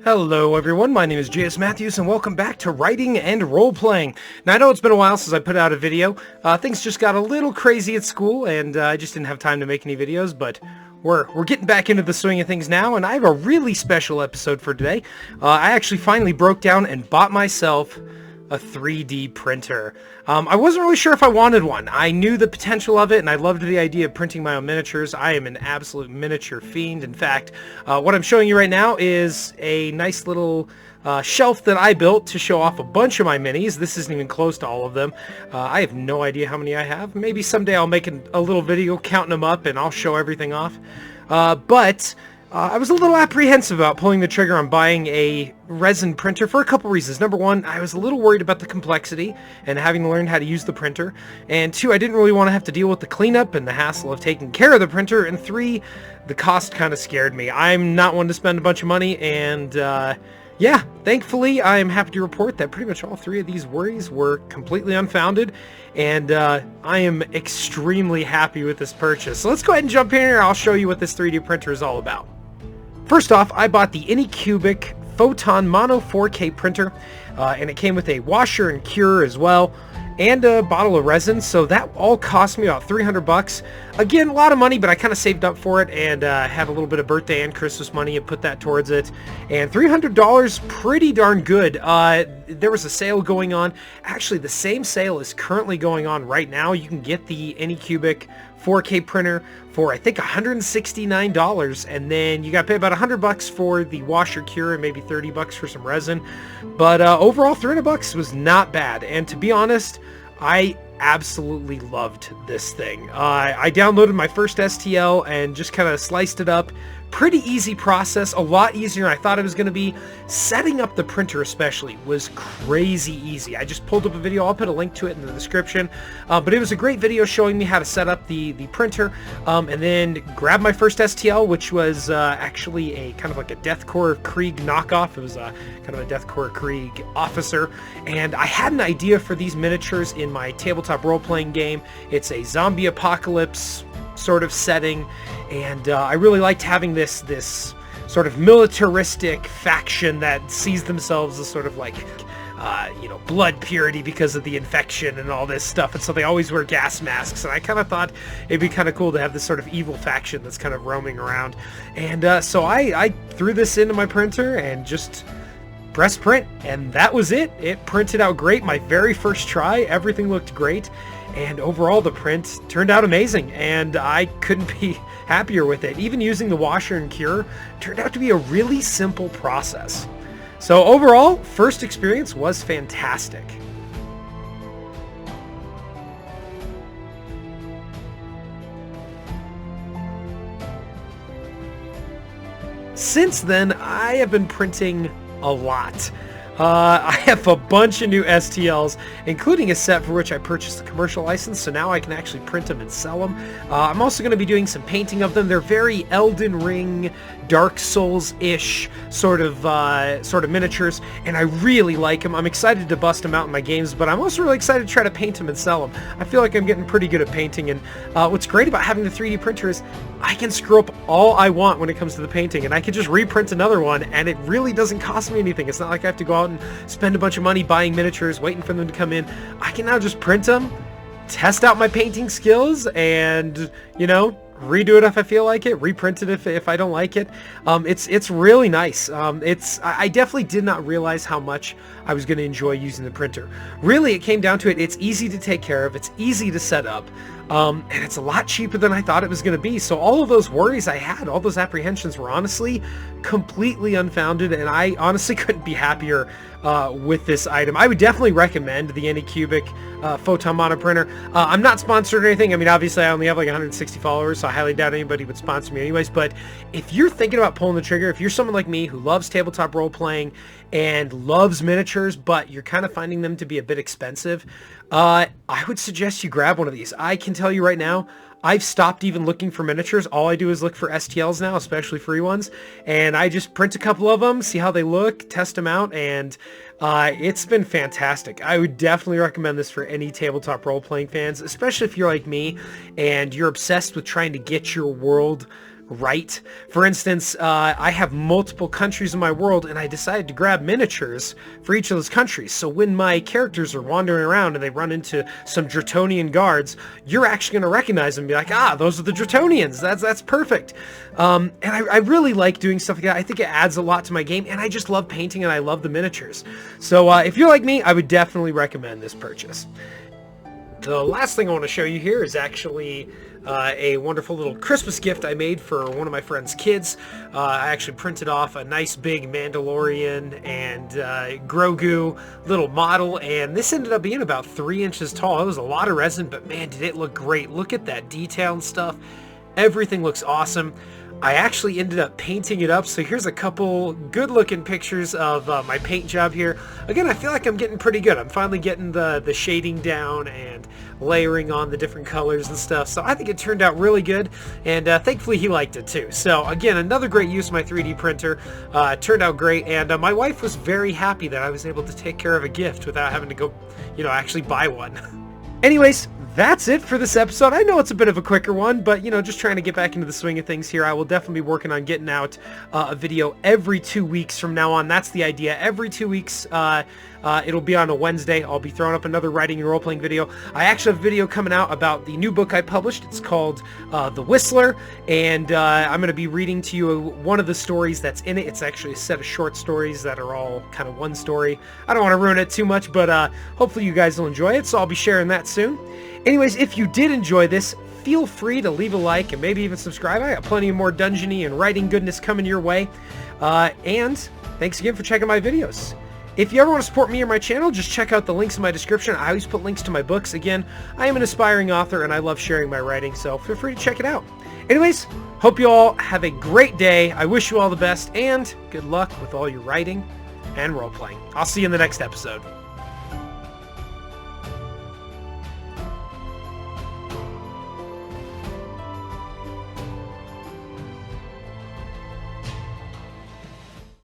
Hello everyone, my name is J.S. Matthews and welcome back to Writing and Role-Playing. Now I know it's been a while since I put out a video. Things just got a little crazy at school and I just didn't have time to make any videos, but we're getting back into the swing of things now, and I have a really special episode for today. I actually finally broke down and bought myself a 3D printer. I wasn't really sure if I wanted one. I knew the potential of it, and I loved the idea of printing my own miniatures. I am an absolute miniature fiend. In fact, what I'm showing you right now is a nice little shelf that I built to show off a bunch of my minis. This isn't even close to all of them. I have no idea how many I have. Maybe someday I'll make a little video counting them up, and I'll show everything off. I was a little apprehensive about pulling the trigger on buying a resin printer for a couple reasons. Number one, I was a little worried about the complexity and having to learn how to use the printer. And two, I didn't really want to have to deal with the cleanup and the hassle of taking care of the printer. And three, the cost kind of scared me. I'm not one to spend a bunch of money, and yeah, thankfully I am happy to report that pretty much all three of these worries were completely unfounded, and I am extremely happy with this purchase. So let's go ahead and jump in here. I'll show you what this 3D printer is all about. First off, I bought the Anycubic Photon Mono 4K printer, and it came with a washer and cure as well, and a bottle of resin, so that all cost me about 300 bucks. Again, a lot of money, but I kind of saved up for it and had a little bit of birthday and Christmas money and put that towards it. And $300, pretty darn good. There was a sale going on. Actually, the same sale is currently going on right now. You can get the Anycubic 4K printer for I think $169, and then you got to pay about 100 bucks for the washer cure and maybe 30 bucks for some resin. But overall, 300 bucks was not bad. And to be honest, I absolutely loved this thing. I downloaded my first STL and just kind of sliced it up. Pretty easy process, a lot easier than I thought it was going to be. Setting up the printer especially was crazy easy. I just pulled up a video. I'll put a link to it in the description. But it was a great video showing me how to set up the printer, and then grab my first STL, which was actually a kind of like a Deathcore Krieg knockoff. It was kind of a Deathcore Krieg officer, and I had an idea for these miniatures in my tabletop role-playing game. It's a zombie apocalypse sort of setting, and I really liked having this sort of militaristic faction that sees themselves as sort of like blood purity because of the infection and all this stuff, and so they always wear gas masks, and I kind of thought it'd be kind of cool to have this sort of evil faction that's kind of roaming around. And so I threw this into my printer and just press print, and that was it. It printed out great. My very first try, everything looked great. And overall, the print turned out amazing, and I couldn't be happier with it. Even using the washer and cure turned out to be a really simple process. So overall, first experience was fantastic. Since then, I have been printing a lot. I have a bunch of new STLs, including a set for which I purchased the commercial license, so now I can actually print them and sell them. I'm also going to be doing some painting of them. They're very Elden Ring, Dark Souls-ish sort of miniatures, and I really like them. I'm excited to bust them out in my games, but I'm also really excited to try to paint them and sell them. I feel like I'm getting pretty good at painting, and what's great about having the 3D printer is I can screw up all I want when it comes to the painting, and I can just reprint another one, and it really doesn't cost me anything. It's not like I have to go out and spend a bunch of money buying miniatures, waiting for them to come in. I can now just print them, test out my painting skills, and, redo it if I feel like it, reprint it if I don't like it. It's really nice. I definitely did not realize how much I was going to enjoy using the printer. Really, it came down to it. It's easy to take care of. It's easy to set up. And it's a lot cheaper than I thought it was going to be. So all of those worries I had, all those apprehensions were honestly completely unfounded, and I honestly couldn't be happier with this item. I would definitely recommend the Anycubic Photon Mono printer. I'm not sponsored or anything. I mean, obviously I only have like 160 followers, so I highly doubt anybody would sponsor me anyways, but if you're thinking about pulling the trigger, if you're someone like me who loves tabletop role-playing and loves miniatures, but you're kind of finding them to be a bit expensive, I would suggest you grab one of these. I can tell you right now, I've stopped even looking for miniatures. All I do is look for STLs now, especially free ones, and I just print a couple of them, see how they look, test them out, and it's been fantastic. I would definitely recommend this for any tabletop role-playing fans, especially if you're like me and you're obsessed with trying to get your world right. For instance, I have multiple countries in my world, and I decided to grab miniatures for each of those countries. So when my characters are wandering around and they run into some Dratonian guards, you're actually going to recognize them and be like, ah, those are the Dratonians. That's perfect. And I really like doing stuff like that. I think it adds a lot to my game, and I just love painting, and I love the miniatures. So if you're like me, I would definitely recommend this purchase. The last thing I want to show you here is actually a wonderful little Christmas gift I made for one of my friend's kids. I actually printed off a nice big Mandalorian and Grogu little model, and this ended up being about 3 inches tall. It was a lot of resin, but man, did it look great. Look at that detail and stuff. Everything looks awesome. I actually ended up painting it up, so here's a couple good-looking pictures of my paint job here. Again, I feel like I'm getting pretty good. I'm finally getting the shading down and layering on the different colors and stuff, so I think it turned out really good, and thankfully he liked it too. So again, another great use of my 3D printer. It turned out great, and my wife was very happy that I was able to take care of a gift without having to go, actually buy one. Anyways, that's it for this episode. I know it's a bit of a quicker one, but, just trying to get back into the swing of things here. I will definitely be working on getting out a video every 2 weeks from now on. That's the idea. Every 2 weeks, it'll be on a Wednesday. I'll be throwing up another writing and role-playing video. I actually have a video coming out about the new book I published. It's called The Whistler, and I'm going to be reading to you one of the stories that's in it. It's actually a set of short stories that are all kind of one story. I don't want to ruin it too much, but hopefully you guys will enjoy it, so I'll be sharing that soon. Anyways, if you did enjoy this, feel free to leave a like and maybe even subscribe. I got plenty of more Dungeony and writing goodness coming your way. And thanks again for checking my videos. If you ever want to support me or my channel, just check out the links in my description. I always put links to my books. Again, I am an aspiring author and I love sharing my writing, so feel free to check it out. Anyways, hope you all have a great day. I wish you all the best and good luck with all your writing and role-playing. I'll see you in the next episode.